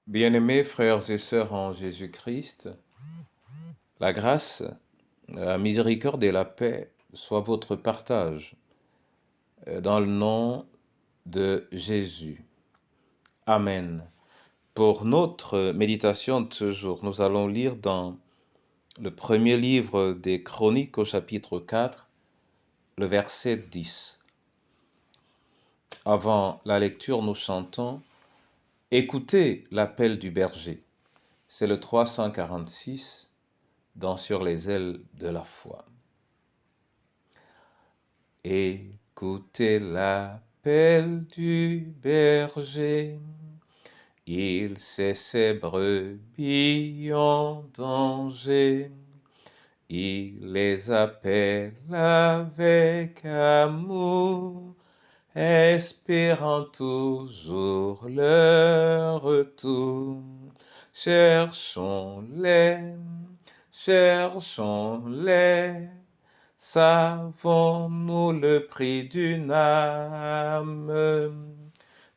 Bien-aimés frères et sœurs en Jésus-Christ, la grâce, la miséricorde et la paix soient votre partage dans le nom de Jésus. Amen. Pour notre méditation de ce jour, nous allons lire dans le premier livre des Chroniques au chapitre 4, le verset 10. Avant la lecture, nous chantons « Écoutez l'appel du berger ». C'est le 346 dans Sur les ailes de la foi. Écoutez l'appel du berger, il sait ses brebis en danger, il les appelle avec amour, espérant toujours leur retour. Cherchons-les, cherchons-les, savons-nous le prix d'une âme?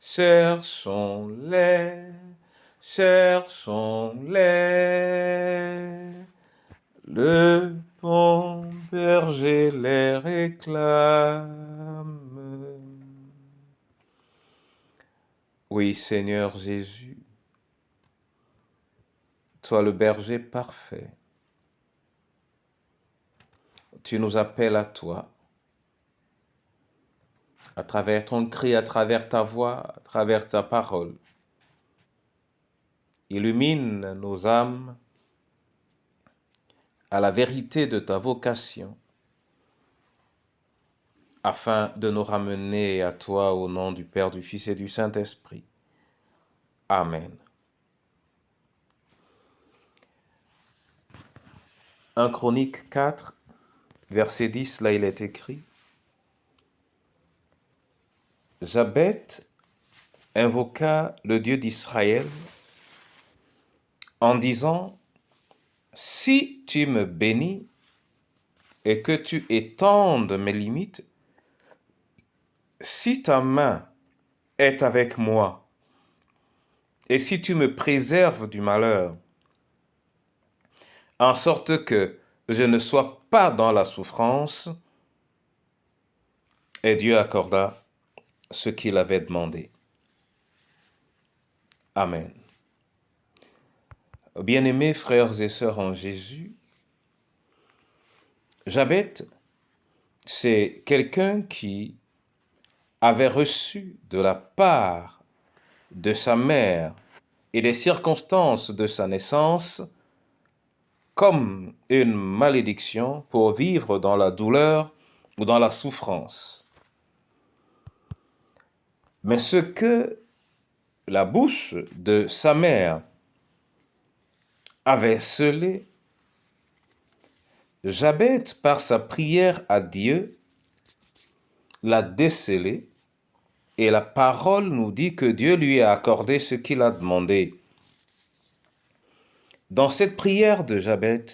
Cherchons-les, cherchons-les, le bon berger les réclame. Oui, Seigneur Jésus, toi le berger parfait, tu nous appelles à toi, à travers ton cri, à travers ta voix, à travers ta parole. Illumine nos âmes à la vérité de ta vocation, afin de nous ramener à toi au nom du Père, du Fils et du Saint-Esprit. Amen. 1 Chroniques 4, verset 10, là il est écrit « Jabet invoqua le Dieu d'Israël en disant « Si tu me bénis et que tu étendes mes limites, si ta main est avec moi, et si tu me préserves du malheur, en sorte que je ne sois pas dans la souffrance, et Dieu accorda ce qu'il avait demandé. » Amen. Bien-aimés frères et sœurs en Jésus, Jabet, c'est quelqu'un qui avait reçu de la part de sa mère et des circonstances de sa naissance comme une malédiction pour vivre dans la douleur ou dans la souffrance. Mais ce que la bouche de sa mère avait scellé, Jabet, par sa prière à Dieu, l'a décelé, et la parole nous dit que Dieu lui a accordé ce qu'il a demandé. Dans cette prière de Jabet,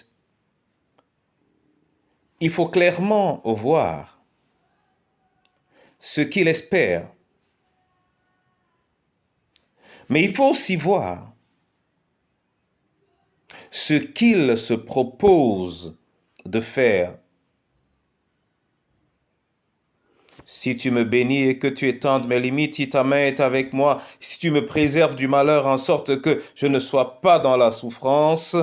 il faut clairement voir ce qu'il espère. Mais il faut aussi voir ce qu'il se propose de faire. Si tu me bénis et que tu étendes mes limites, si ta main est avec moi, si tu me préserves du malheur en sorte que je ne sois pas dans la souffrance,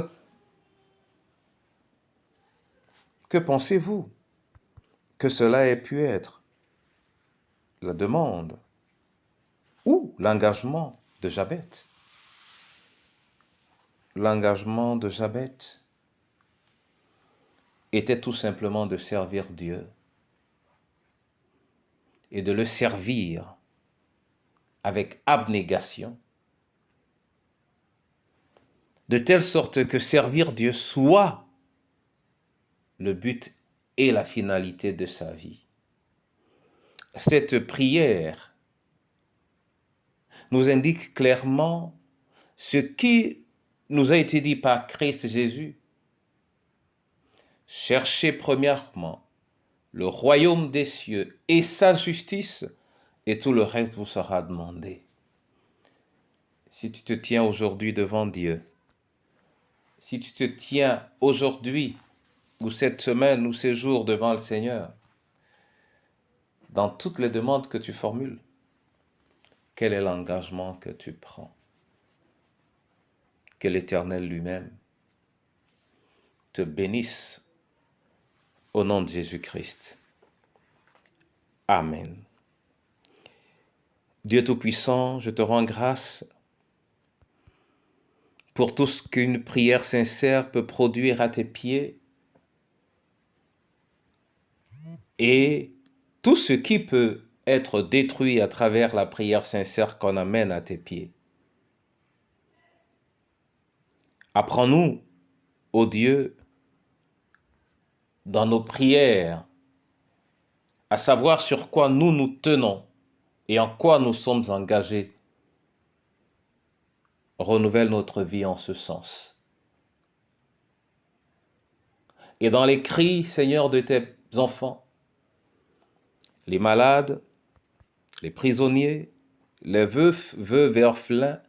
que pensez-vous que cela ait pu être la demande ou l'engagement de Jabet? L'engagement de Jabet était tout simplement de servir Dieu et de le servir avec abnégation, de telle sorte que servir Dieu soit le but et la finalité de sa vie. Cette prière nous indique clairement ce qui nous a été dit par Christ Jésus. Cherchez premièrement le royaume des cieux et sa justice, et tout le reste vous sera demandé. si tu te tiens aujourd'hui devant Dieu, si tu te tiens aujourd'hui, ou cette semaine, ou ces jours devant le Seigneur, dans toutes les demandes que tu formules, quel est l'engagement que tu prends? Que l'Éternel lui-même te bénisse au nom de Jésus-Christ. Amen. Dieu Tout-Puissant, je te rends grâce pour tout ce qu'une prière sincère peut produire à tes pieds et tout ce qui peut être détruit à travers la prière sincère qu'on amène à tes pieds. Apprends-nous, ô Dieu, dans nos prières, à savoir sur quoi nous nous tenons et en quoi nous sommes engagés. Renouvelle notre vie en ce sens. Et dans les cris, Seigneur, de tes enfants, les malades, les prisonniers, les veufs, veuves et orphelins,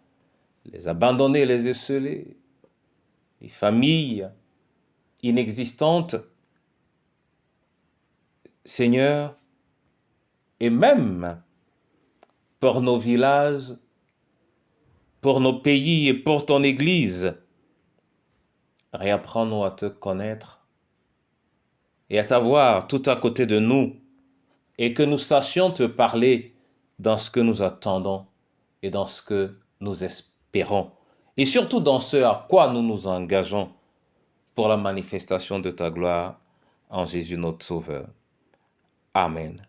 les abandonnés, les esseulés, les familles inexistantes, Seigneur, et même pour nos villages, pour nos pays et pour ton Église, réapprends-nous à te connaître et à t'avoir tout à côté de nous et que nous sachions te parler dans ce que nous attendons et dans ce que nous espérons et surtout dans ce à quoi nous nous engageons pour la manifestation de ta gloire en Jésus notre Sauveur. Amen.